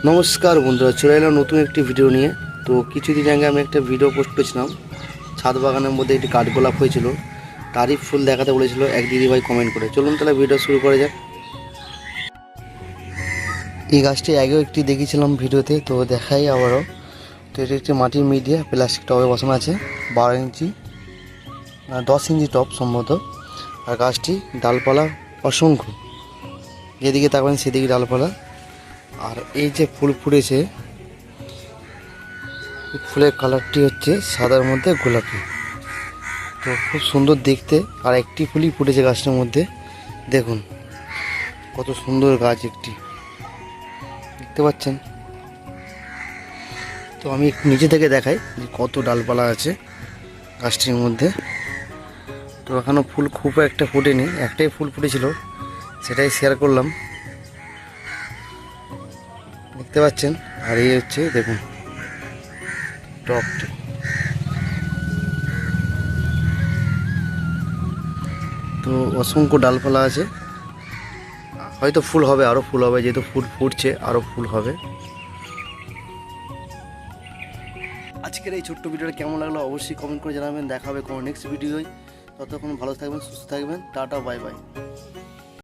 নমস্কার বন্ধুরা, চলে এলাম নতুন একটি ভিডিও নিয়ে। তো কিছুদিন আগে আমি একটা ভিডিও পোস্ট করেছিলাম, ছাদ বাগানের মধ্যে একটি কাঠগোলাপ হয়েছিল, তারই ফুল দেখাতে বলেছিল এক দিদিভাই কমেন্ট করে। চলুন তাহলে ভিডিও শুরু করা যাক। এই গাছটি আগেও একটি দেখেছিলাম ভিডিওতে, তো দেখাই আবারও। তো এটি একটি মাটির মিডিয়া প্লাস্টিক টবে বসানো আছে, 12 ইঞ্চি 10 ইঞ্চি টব সম্ভবত। আর গাছটি ডালপালা অসংখ্য, যেদিকে তাকাবেন সেদিকে ডালপালা। আর এই যে ফুল ফুটেছে, ফুলের কালারটি হচ্ছে সাদার মধ্যে গোলাপি। তো খুব সুন্দর দেখতে। আর একটি ফুলই ফুটেছে গাছটার মধ্যে, দেখুন কত সুন্দর গাছ একটি, দেখতে পাচ্ছেন। তো আমি একটু নিচে থেকে দেখাই যে কত ডালপালা আছে গাছটির মধ্যে। তো এখনও ফুল খুব একটা ফোটেনি, একটাই ফুল ফুটেছিল, সেটাই শেয়ার করলাম, দেখতে পাচ্ছেন। আর এই হচ্ছে দেখুন টবটি। তো অসংখ্য ডালপালা আছে, হয়তো ফুল হবে, আরও ফুল হবে, যেহেতু ফুল ফুটছে আরও ফুল হবে। আজকের এই ছোট্ট ভিডিওটা কেমন লাগলো অবশ্যই কমেন্ট করে জানাবেন। দেখা হবে কোনো নেক্সট ভিডিওয়। ততক্ষণ ভালো থাকবেন, সুস্থ থাকবেন। Tata, bye bye.